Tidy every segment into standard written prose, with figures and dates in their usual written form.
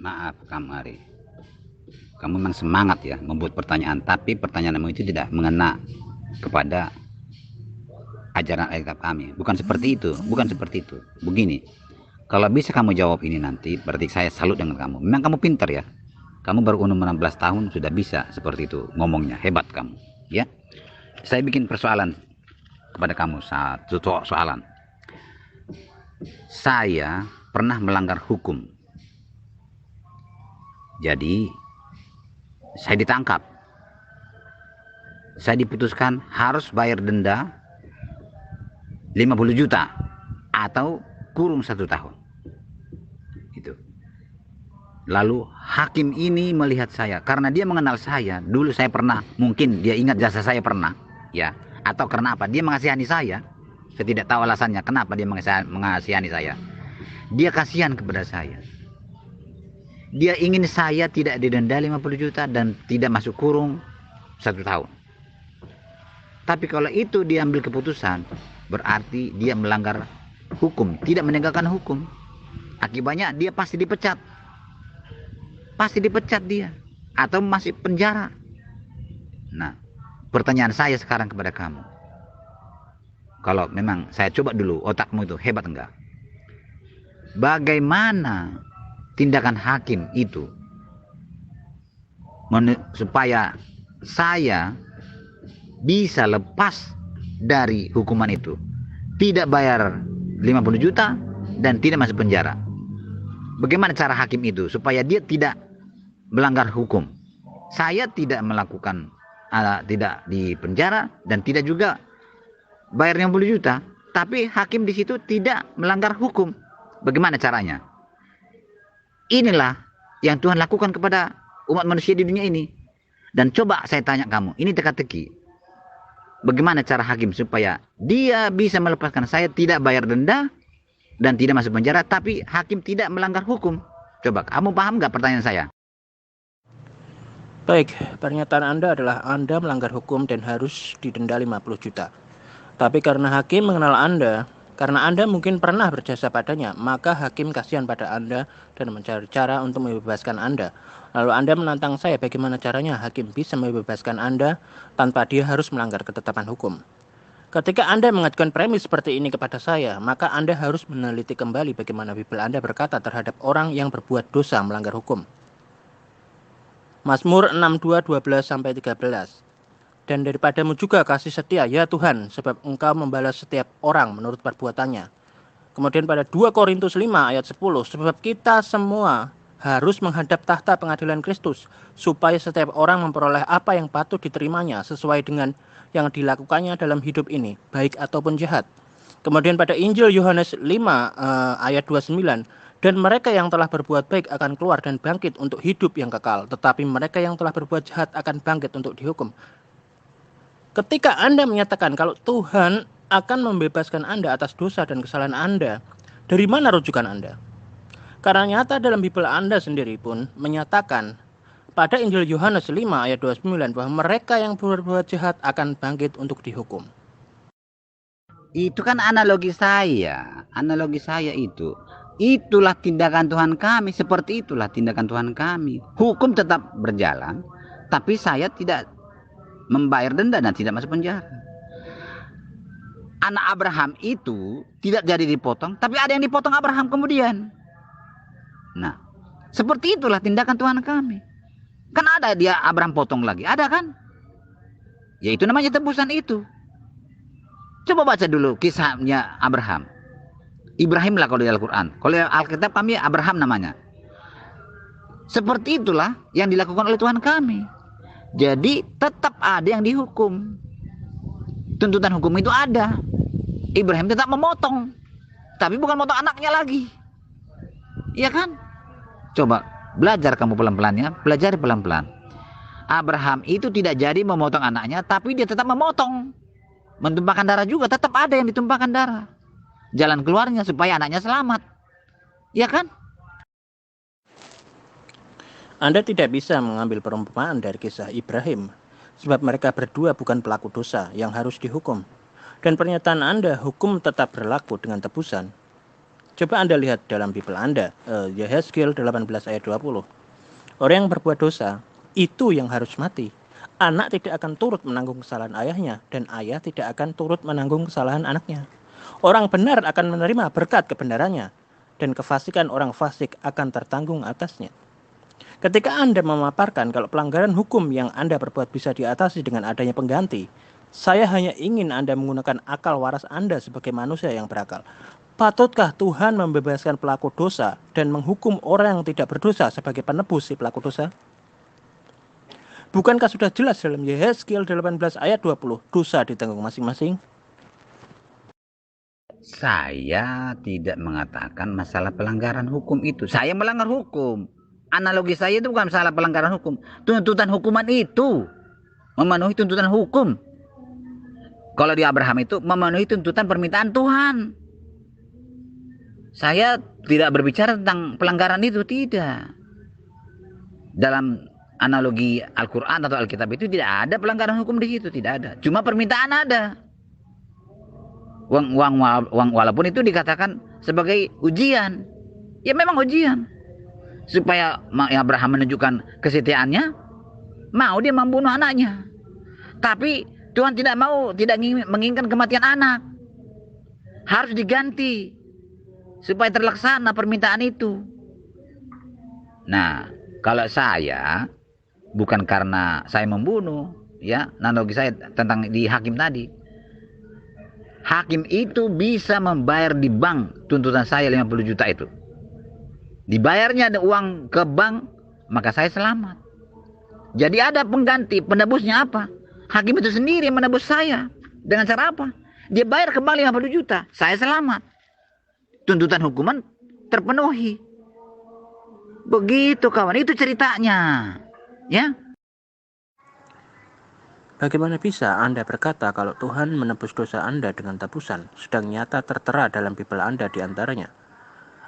Maaf Kamari, kamu memang semangat ya membuat pertanyaan, tapi pertanyaanmu itu tidak mengena kepada ajaran Alkitab kami. Bukan seperti itu, bukan seperti itu. Begini, kalau bisa kamu jawab ini nanti, berarti saya salut dengan kamu. Memang kamu pintar ya. Kamu baru umur 16 tahun sudah bisa seperti itu ngomongnya, hebat kamu. Ya, saya bikin persoalan kepada kamu, satu soalan. Saya pernah melanggar hukum. Jadi saya ditangkap. Saya diputuskan harus bayar denda 50 juta atau kurung 1 tahun. Itu. Lalu hakim ini melihat saya karena dia mengenal saya. Dulu saya pernah, mungkin dia ingat jasa saya pernah, ya. Atau karena apa? Dia mengasihani saya. Saya tidak tahu alasannya kenapa dia mengasihani saya. Dia kasihan kepada saya. Dia ingin saya tidak didenda 50 juta dan tidak masuk kurung 1 tahun. Tapi kalau itu dia ambil keputusan, berarti dia melanggar hukum, tidak menegakkan hukum. Akibatnya dia pasti dipecat. Pasti dipecat dia. Atau masih penjara. Nah, pertanyaan saya sekarang kepada kamu. Kalau memang saya coba dulu, otakmu itu hebat enggak? Bagaimana tindakan hakim itu supaya saya bisa lepas dari hukuman itu, tidak bayar 50 juta dan tidak masuk penjara? Bagaimana cara hakim itu supaya dia tidak melanggar hukum? Saya tidak melakukan tidak di penjara dan tidak juga bayar 50 juta, tapi hakim di situ tidak melanggar hukum. Bagaimana caranya? Inilah yang Tuhan lakukan kepada umat manusia di dunia ini. Dan coba saya tanya kamu, ini teka-teki. Bagaimana cara hakim supaya dia bisa melepaskan saya tidak bayar denda dan tidak masuk penjara, tapi hakim tidak melanggar hukum? Coba, kamu paham nggak pertanyaan saya? Baik, pernyataan Anda adalah Anda melanggar hukum dan harus didenda 50 juta. Tapi karena hakim mengenal Anda, karena Anda mungkin pernah berjasa padanya, maka hakim kasihan pada Anda dan mencari cara untuk membebaskan Anda. Lalu Anda menantang saya bagaimana caranya hakim bisa membebaskan Anda tanpa dia harus melanggar ketetapan hukum. Ketika Anda mengajukan premis seperti ini kepada saya, maka Anda harus meneliti kembali bagaimana Bible Anda berkata terhadap orang yang berbuat dosa melanggar hukum. Mazmur 62:12-13. Dan daripadamu juga kasih setia, ya Tuhan, sebab Engkau membalas setiap orang menurut perbuatannya. Kemudian pada 2 Korintus 5:10, sebab kita semua harus menghadap tahta pengadilan Kristus, supaya setiap orang memperoleh apa yang patut diterimanya sesuai dengan yang dilakukannya dalam hidup ini, baik ataupun jahat. Kemudian pada Injil Yohanes 5:29, dan mereka yang telah berbuat baik akan keluar dan bangkit untuk hidup yang kekal, tetapi mereka yang telah berbuat jahat akan bangkit untuk dihukum. Ketika Anda menyatakan kalau Tuhan akan membebaskan Anda atas dosa dan kesalahan Anda, dari mana rujukan Anda? Karena nyata dalam Bible Anda sendiri pun menyatakan pada Injil Yohanes 5:29 bahwa mereka yang berbuat jahat akan bangkit untuk dihukum. Itu kan analogi saya itu. Itulah tindakan Tuhan kami, seperti itulah tindakan Tuhan kami. Hukum tetap berjalan, tapi saya tidak membayar denda dan tidak masuk penjara. Anak Abraham itu tidak jadi dipotong, tapi ada yang dipotong Abraham kemudian. Nah, seperti itulah tindakan Tuhan kami. Kan ada dia Abraham potong lagi, ada kan? Ya itu namanya tebusan itu. Coba baca dulu kisahnya Abraham. Ibrahim lah kalau di Al-Quran. Kalau di Alkitab kami Abraham namanya. Seperti itulah yang dilakukan oleh Tuhan kami. Jadi tetap ada yang dihukum. Tuntutan hukum itu ada. Ibrahim tetap memotong. Tapi bukan motong anaknya lagi. Iya kan? Coba belajar kamu pelan-pelan ya. Pelajari pelan-pelan. Abraham itu tidak jadi memotong anaknya, tapi dia tetap memotong. Mentumpahkan darah juga, tetap ada yang ditumpahkan darah. Jalan keluarnya supaya anaknya selamat. Iya kan? Anda tidak bisa mengambil perumpamaan dari kisah Ibrahim, sebab mereka berdua bukan pelaku dosa yang harus dihukum. Dan pernyataan Anda, hukum tetap berlaku dengan tebusan. Coba Anda lihat dalam Bible Anda, Yehezkiel 18 ayat 20. Orang yang berbuat dosa, itu yang harus mati. Anak tidak akan turut menanggung kesalahan ayahnya, dan ayah tidak akan turut menanggung kesalahan anaknya. Orang benar akan menerima berkat kebenarannya, dan kefasikan orang fasik akan tertanggung atasnya. Ketika Anda memaparkan kalau pelanggaran hukum yang Anda perbuat bisa diatasi dengan adanya pengganti, saya hanya ingin Anda menggunakan akal waras Anda sebagai manusia yang berakal. Patutkah Tuhan membebaskan pelaku dosa dan menghukum orang yang tidak berdosa sebagai penebus si pelaku dosa? Bukankah sudah jelas dalam Yehezkiel 18 ayat 20, dosa ditanggung masing-masing? Saya tidak mengatakan masalah pelanggaran hukum itu. Saya melanggar hukum. Analogi saya itu bukan masalah pelanggaran hukum. Tuntutan hukuman itu memenuhi tuntutan hukum. Kalau di Abraham itu memenuhi tuntutan permintaan Tuhan. Saya tidak berbicara tentang pelanggaran itu, tidak. Dalam analogi Al-Quran atau Alkitab itu tidak ada pelanggaran hukum di situ, tidak ada. Cuma permintaan ada. Walaupun itu dikatakan sebagai ujian. Ya memang ujian. Supaya Abraham menunjukkan kesetiaannya, mau dia membunuh anaknya. Tapi Tuhan tidak mau, tidak menginginkan kematian anak. Harus diganti supaya terlaksana permintaan itu. Nah, kalau saya bukan karena saya membunuh, ya, analogi saya tentang di hakim tadi. Hakim itu bisa membayar di bank tuntutan saya 50 juta itu. Dibayarnya ada uang ke bank, maka saya selamat. Jadi ada pengganti, penebusnya apa? Hakim itu sendiri yang menebus saya. Dengan cara apa? Dia bayar ke bank 50 juta, saya selamat. Tuntutan hukuman terpenuhi. Begitu kawan, itu ceritanya. Ya. Bagaimana bisa Anda berkata kalau Tuhan menebus dosa Anda dengan tebusan, sedang nyata tertera dalam Bible Anda di antaranya?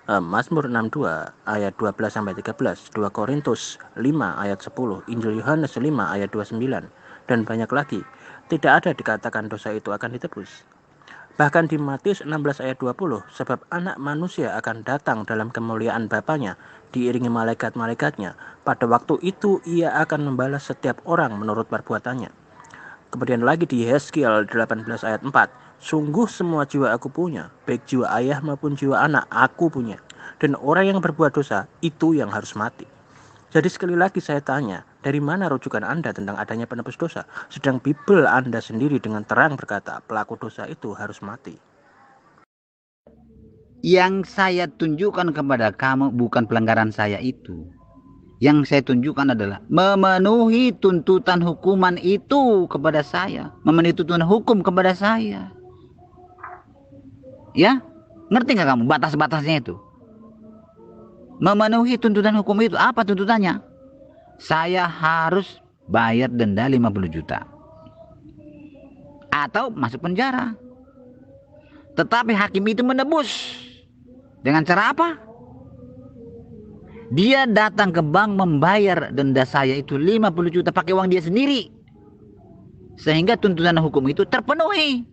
Mazmur 62 ayat 12-13, 2 Korintus 5 ayat 10, Injil Yohanes 5 ayat 29, dan banyak lagi. Tidak ada dikatakan dosa itu akan ditebus. Bahkan di Matius 16 ayat 20, sebab anak manusia akan datang dalam kemuliaan Bapanya, diiringi malaikat-malaikatnya. Pada waktu itu ia akan membalas setiap orang menurut perbuatannya. Kemudian lagi di Yehezkiel 18 ayat 4, sungguh semua jiwa aku punya, baik jiwa ayah maupun jiwa anak aku punya. Dan orang yang berbuat dosa, itu yang harus mati. Jadi sekali lagi saya tanya, dari mana rujukan Anda tentang adanya penebus dosa? Sedang Bible Anda sendiri dengan terang berkata, pelaku dosa itu harus mati. Yang saya tunjukkan kepada kamu bukan pelanggaran saya itu. Yang saya tunjukkan adalah memenuhi tuntutan hukuman itu kepada saya. Memenuhi tuntutan hukum kepada saya. Ya? Ngerti nggak kamu batas-batasnya itu? Memenuhi tuntutan hukum itu. Apa tuntutannya? Saya harus bayar denda 50 juta. Atau masuk penjara. Tetapi hakim itu menebus. Dengan cara apa? Dia datang ke bank membayar denda saya itu 50 juta pakai uang dia sendiri. Sehingga tuntutan hukum itu terpenuhi.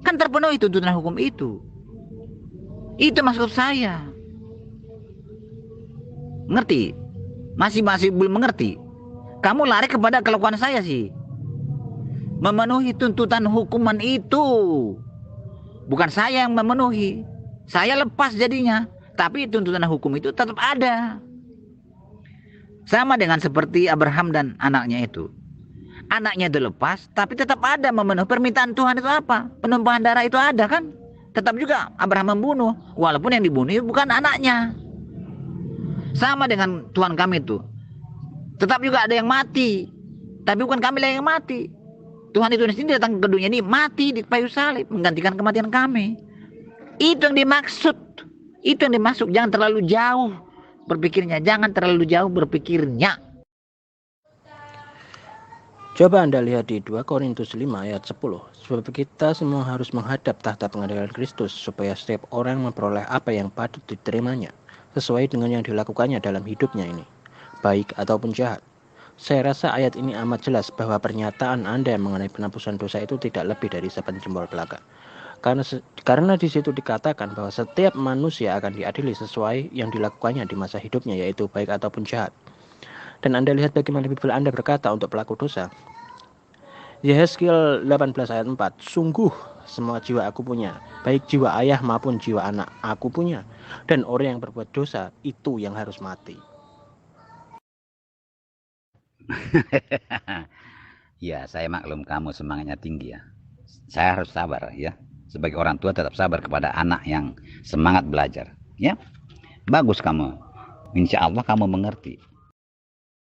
Kan terpenuhi tuntutan hukum itu. Itu maksud saya. Ngerti? Masih belum mengerti. Kamu lari kepada kelakuan saya sih. Memenuhi tuntutan hukuman itu. Bukan saya yang memenuhi. Saya lepas jadinya. Tapi tuntutan hukum itu tetap ada. Sama dengan seperti Abraham dan anaknya itu. Anaknya itu lepas, tapi tetap ada memenuhi permintaan Tuhan itu apa? Penumpahan darah itu ada kan? Tetap juga Abraham membunuh. Walaupun yang dibunuh bukan anaknya. Sama dengan Tuhan kami itu. Tetap juga ada yang mati. Tapi bukan kami yang mati. Tuhan itu sendiri datang ke dunia ini mati di kayu salib. Menggantikan kematian kami. Itu yang dimaksud. Itu yang dimaksud. Jangan terlalu jauh berpikirnya. Jangan terlalu jauh berpikirnya. Coba Anda lihat di 2 Korintus 5 ayat 10. Sebab kita semua harus menghadap tahta pengadilan Kristus. Supaya setiap orang memperoleh apa yang patut diterimanya. Sesuai dengan yang dilakukannya dalam hidupnya ini, baik ataupun jahat. Saya rasa ayat ini amat jelas bahwa pernyataan Anda mengenai penebusan dosa itu tidak lebih dari sepen jempol belaka. Karena di situ dikatakan bahwa setiap manusia akan diadili sesuai yang dilakukannya di masa hidupnya, yaitu baik ataupun jahat. Dan Anda lihat bagaimana Bible Anda berkata untuk pelaku dosa. Yehezkiel 18 ayat 4, sungguh semua jiwa aku punya, baik jiwa ayah maupun jiwa anak aku punya, dan orang yang berbuat dosa itu yang harus mati. Ya, saya maklum kamu semangatnya tinggi ya. Saya harus sabar ya. Sebagai orang tua tetap sabar kepada anak yang semangat belajar. Ya, bagus kamu. Insya Allah kamu mengerti.